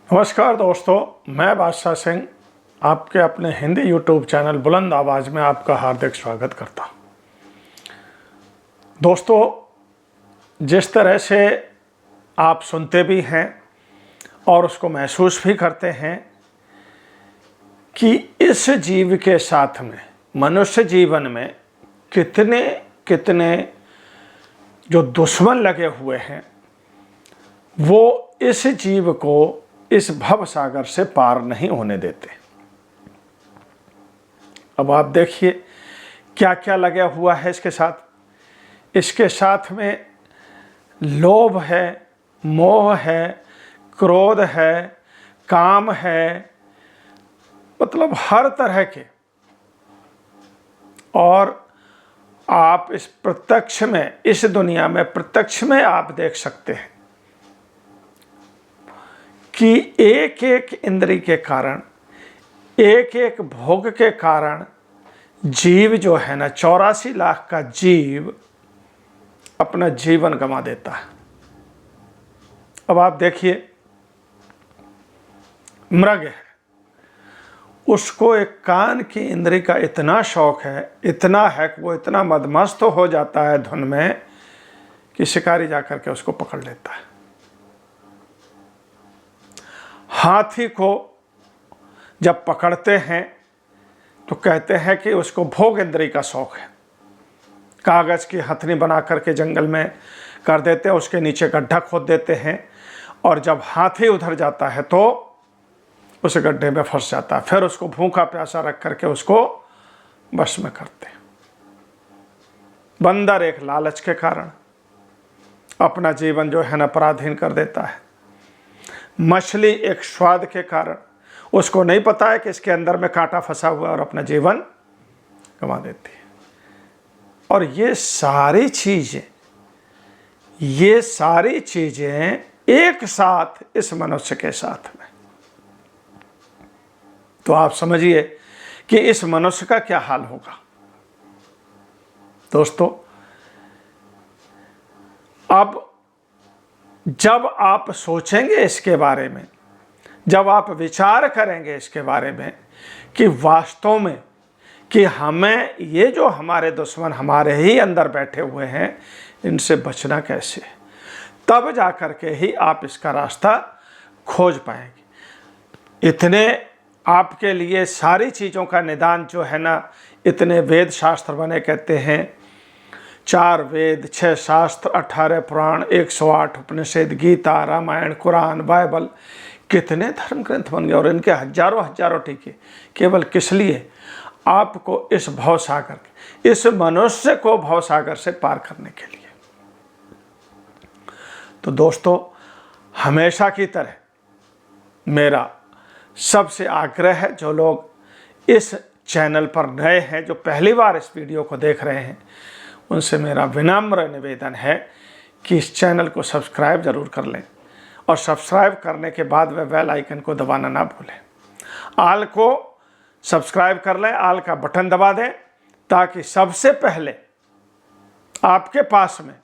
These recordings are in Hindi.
नमस्कार दोस्तों, मैं बादशाह सिंह आपके अपने हिंदी यूट्यूब चैनल बुलंद आवाज़ में आपका हार्दिक स्वागत करता हूँ। दोस्तों, जिस तरह से आप सुनते भी हैं और उसको महसूस भी करते हैं कि इस जीव के साथ में, मनुष्य जीवन में कितने कितने जो दुश्मन लगे हुए हैं, वो इस जीव को इस भव सागर से पार नहीं होने देते। अब आप देखिए क्या क्या लगा हुआ है इसके साथ। इसके साथ में लोभ है, मोह है, क्रोध है, काम है, मतलब हर तरह के। और आप इस प्रत्यक्ष में, इस दुनिया में प्रत्यक्ष में आप देख सकते हैं कि एक एक इंद्रिय के कारण, एक एक भोग के कारण जीव जो है ना, 84 लाख का जीव अपना जीवन गंवा देता है। अब आप देखिए, मृग है, उसको एक कान की इंद्रिय का इतना शौक है, इतना है कि वो इतना मदमस्त हो जाता है धुन में कि शिकारी जाकर के उसको पकड़ लेता है। हाथी को जब पकड़ते हैं तो कहते हैं कि उसको भोग इंद्रिय का शौक है। कागज की हथनी बना करके जंगल में कर देते हैं, उसके नीचे गड्ढा खोद देते हैं, और जब हाथी उधर जाता है तो उस गड्ढे में फंस जाता है। फिर उसको भूखा प्यासा रख करके उसको बस में करते हैं। बंदर एक लालच के कारण अपना जीवन जो है ना पराधीन कर देता है। मछली एक स्वाद के कारण, उसको नहीं पता है कि इसके अंदर में कांटा फंसा हुआ है, और अपना जीवन गंवा देती है। और ये सारी चीजें एक साथ इस मनुष्य के साथ में, तो आप समझिए कि इस मनुष्य का क्या हाल होगा। दोस्तों, अब जब आप सोचेंगे इसके बारे में, जब आप विचार करेंगे इसके बारे में कि वास्तव में कि हमें ये जो हमारे दुश्मन हमारे ही अंदर बैठे हुए हैं, इनसे बचना कैसे, तब जाकर के ही आप इसका रास्ता खोज पाएंगे। इतने आपके लिए सारी चीज़ों का निदान जो है ना, इतने वेद शास्त्र बने, कहते हैं 4 वेद, 6 शास्त्र, 18 पुराण, 108 उपनिषद, गीता, रामायण, कुरान, बाइबल, कितने धर्म ग्रंथ बन गए, और इनके हजारों हजारों टीके। केवल किस लिए? आपको इस भवसागर, इस मनुष्य को भवसागर से पार करने के लिए। तो दोस्तों, हमेशा की तरह मेरा सबसे आग्रह है, जो लोग इस चैनल पर नए हैं, जो पहली बार इस वीडियो को देख रहे हैं, उनसे मेरा विनम्र निवेदन है कि इस चैनल को सब्सक्राइब ज़रूर कर लें, और सब्सक्राइब करने के बाद वह बेल आइकन को दबाना ना भूलें। आल को सब्सक्राइब कर लें, आल का बटन दबा दें, ताकि सबसे पहले आपके पास में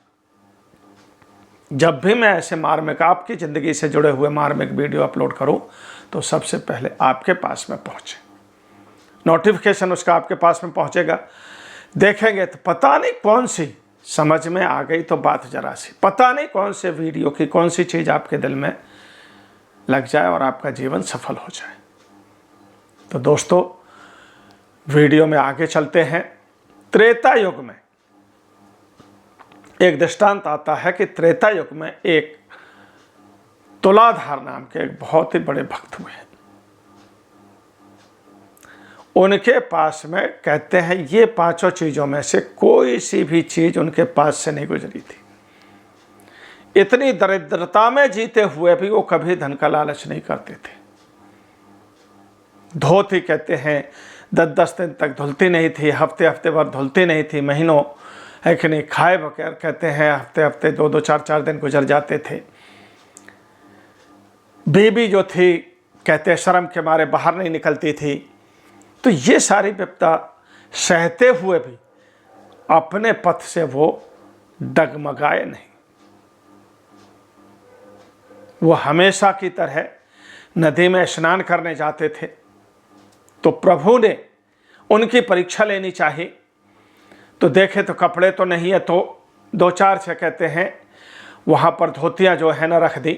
जब भी मैं ऐसे मार्मिक, आपकी ज़िंदगी से जुड़े हुए मार्मिक वीडियो अपलोड करूं, तो सबसे पहले आपके पास में पहुंचे। नोटिफिकेशन उसका आपके पास में पहुंचेगा। देखेंगे तो पता नहीं कौन सी समझ में आ गई, तो बात जरा सी, पता नहीं कौन से वीडियो की कौन सी चीज़ आपके दिल में लग जाए और आपका जीवन सफल हो जाए। तो दोस्तों, वीडियो में आगे चलते हैं। त्रेता युग में एक दृष्टांत आता है कि त्रेता युग में एक तुलाधार नाम के एक बहुत ही बड़े भक्त हुए हैं। उनके पास में, कहते हैं, ये 5 चीज़ों में से कोई सी भी चीज़ उनके पास से नहीं गुजरी थी। इतनी दरिद्रता में जीते हुए भी वो कभी धन का लालच नहीं करते थे। धोती, कहते हैं, 10-10 दिन तक धुलती नहीं थी, हफ्ते हफ्ते भर धुलती नहीं थी, महीनों, है कि नहीं, खाए बगैर, कहते हैं, हफ्ते हफ्ते 2-2, 4-4 दिन गुजर जाते थे। बीबी जो थी, कहते हैं, शर्म के मारे बाहर नहीं निकलती थी। तो ये सारी विपदा सहते हुए भी अपने पथ से वो डगमगाए नहीं। वो हमेशा की तरह नदी में स्नान करने जाते थे तो प्रभु ने उनकी परीक्षा लेनी चाहिए। तो देखे तो कपड़े तो नहीं है, तो 2-4 से कहते हैं वहाँ पर धोतियाँ जो है ना रख दी।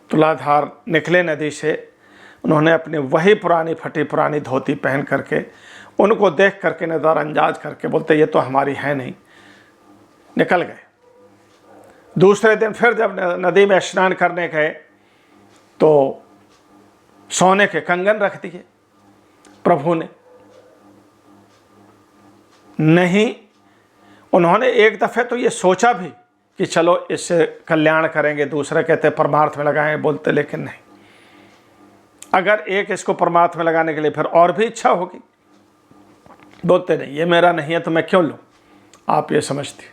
तुलाधार निकले नदी से, उन्होंने अपनी वही पुरानी फटी पुरानी धोती पहन करके उनको देख करके नज़रअंदाज करके बोलते ये तो हमारी है नहीं, निकल गए। दूसरे दिन फिर जब नदी में स्नान करने गए तो सोने के कंगन रख दिए प्रभु ने। नहीं, उन्होंने एक दफ़े तो ये सोचा भी कि चलो इससे कल्याण करेंगे, दूसरे कहते परमार्थ में लगाएंगे, बोलते लेकिन नहीं, अगर एक इसको परमार्थ में लगाने के लिए फिर और भी इच्छा होगी, बोलते नहीं ये मेरा नहीं है तो मैं क्यों लूँ। आप ये समझती,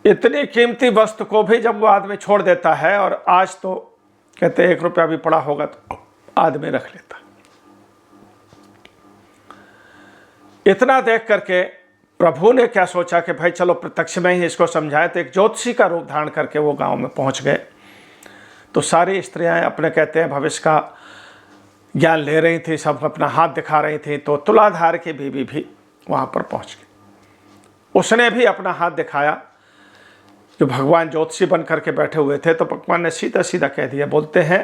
इतनी कीमती वस्तु को भी जब वो आदमी छोड़ देता है, और आज तो कहते 1 रुपया भी पड़ा होगा तो आदमी रख लेता। इतना देख करके प्रभु ने क्या सोचा कि भाई चलो प्रत्यक्ष में ही इसको समझाए। तो एक ज्योतिषी का रूप धारण करके वो गांव में पहुंच गए। तो सारी स्त्रियां अपने कहते हैं भविष्य का ज्ञान ले रही थी, सब अपना हाथ दिखा रही थी। तो तुलाधार की बीवी भी वहां पर पहुंच गई, उसने भी अपना हाथ दिखाया। जो भगवान ज्योतिषी बन करके बैठे हुए थे, तो भगवान ने सीधा सीधा कह दिया, बोलते हैं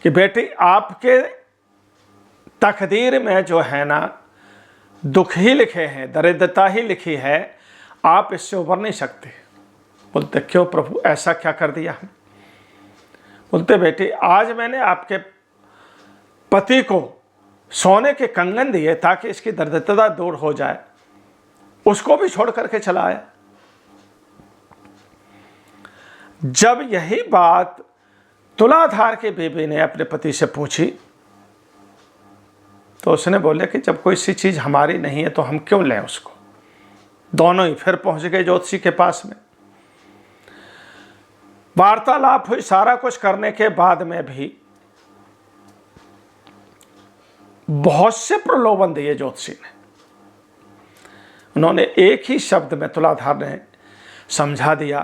कि बेटी आपके तकदीर में जो है ना दुख ही लिखे हैं, दरिद्रता ही लिखी है, आप इससे उबर नहीं सकते। बोलते क्यों प्रभु, ऐसा क्या कर दिया हम? बोलते बेटी आज मैंने आपके पति को सोने के कंगन दिए ताकि इसकी दरिद्रता दूर हो जाए, उसको भी छोड़ करके चला आया। जब यही बात तुलाधार की बीवी ने अपने पति से पूछी तो उसने बोले कि जब कोई सी चीज हमारी नहीं है तो हम क्यों लें उसको। दोनों ही फिर पहुंच गए ज्योतिषी के पास में। वार्तालाप हुई, सारा कुछ करने के बाद में भी बहुत से प्रलोभन दिए ज्योतिषी ने। उन्होंने एक ही शब्द में तुलाधार ने समझा दिया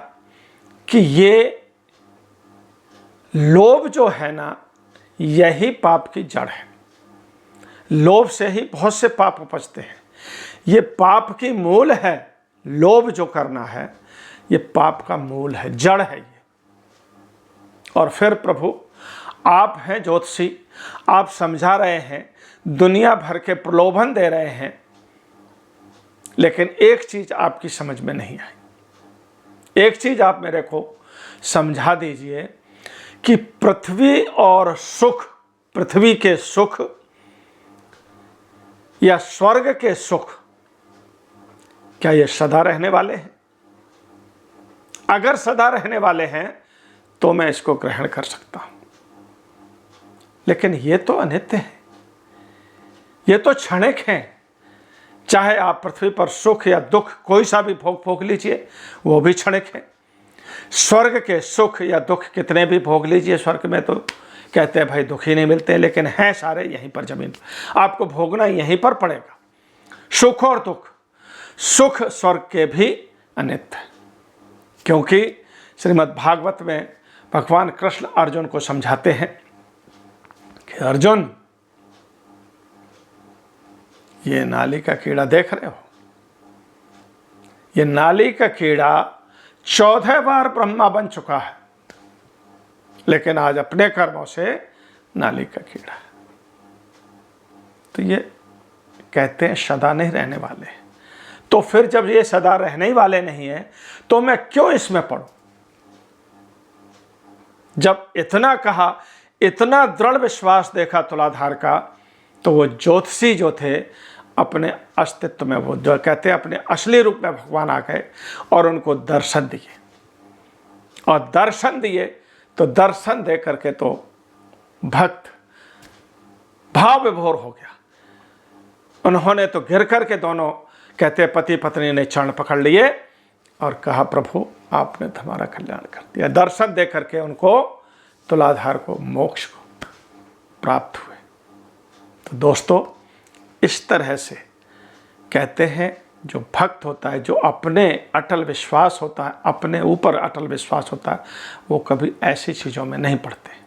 कि ये लोभ जो है ना, यही पाप की जड़ है। लोभ से ही बहुत से पाप उपजते हैं। ये पाप की मूल है, लोभ जो करना है ये पाप का मूल है, जड़ है ये। और फिर प्रभु आप हैं ज्योतिषी, आप समझा रहे हैं, दुनिया भर के प्रलोभन दे रहे हैं, लेकिन एक चीज आपकी समझ में नहीं आई। एक चीज आप मेरे को समझा दीजिए कि पृथ्वी और सुख, पृथ्वी के सुख या स्वर्ग के सुख, क्या ये सदा रहने वाले हैं? अगर सदा रहने वाले हैं तो मैं इसको ग्रहण कर सकता हूं, लेकिन ये तो अनित्य है, ये तो क्षणिक है। चाहे आप पृथ्वी पर सुख या दुख कोई सा भी भोग लीजिए, वो भी क्षणिक है। स्वर्ग के सुख या दुख कितने भी भोग लीजिए, स्वर्ग में तो कहते हैं भाई दुख ही नहीं मिलते, लेकिन हैं सारे यहीं पर जमीन पर, आपको भोगना यहीं पर पड़ेगा। सुख और दुख, सुख स्वर्ग के भी अनित्य है, क्योंकि श्रीमद् भागवत में भगवान कृष्ण अर्जुन को समझाते हैं कि अर्जुन ये नाली का कीड़ा देख रहे हो, ये नाली का कीड़ा 14 बार ब्रह्मा बन चुका है, लेकिन आज अपने कर्मों से नाली का कीड़ा है। तो ये कहते हैं सदा नहीं रहने वाले। तो फिर जब ये सदा रहने ही वाले नहीं है तो मैं क्यों इसमें पड़ूं? जब इतना कहा, इतना दृढ़ विश्वास देखा तुलाधार का, तो वो ज्योतिषी जो थे अपने अस्तित्व में, वो जो कहते हैं अपने असली रूप में भगवान आ गए और उनको दर्शन दिए। और दर्शन दिए तो दर्शन दे करके तो भक्त भाव विभोर हो गया। उन्होंने तो गिर करके, दोनों कहते पति पत्नी ने चरण पकड़ लिए और कहा प्रभु आपने तो हमारा कल्याण कर दिया। दर्शन दे करके उनको, तुलाधार को, मोक्ष को प्राप्त हुए। तो दोस्तों इस तरह से कहते हैं जो भक्त होता है, जो अपने अटल विश्वास होता है, अपने ऊपर अटल विश्वास होता है, वो कभी ऐसी चीज़ों में नहीं पड़ते।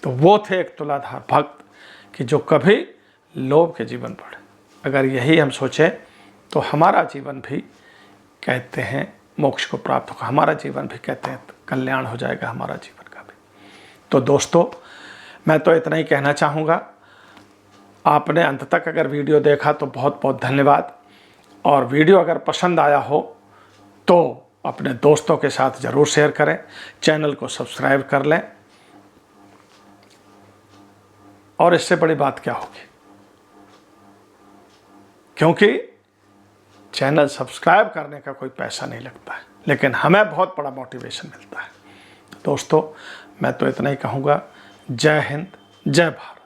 तो वो थे एक तुलाधार भक्त कि जो कभी लोभ के जीवन पड़े। अगर यही हम सोचें तो हमारा जीवन भी कहते हैं मोक्ष को प्राप्त होगा, हमारा जीवन भी कहते हैं कल्याण हो जाएगा हमारा जीवन का भी। तो दोस्तों, मैं तो इतना ही कहना चाहूँगा। आपने अंत तक अगर वीडियो देखा तो बहुत बहुत धन्यवाद। और वीडियो अगर पसंद आया हो तो अपने दोस्तों के साथ ज़रूर शेयर करें, चैनल को सब्सक्राइब कर लें। और इससे बड़ी बात क्या होगी, क्योंकि चैनल सब्सक्राइब करने का कोई पैसा नहीं लगता है, लेकिन हमें बहुत बड़ा मोटिवेशन मिलता है। दोस्तों, मैं तो इतना ही कहूँगा। जय हिंद, जय भारत।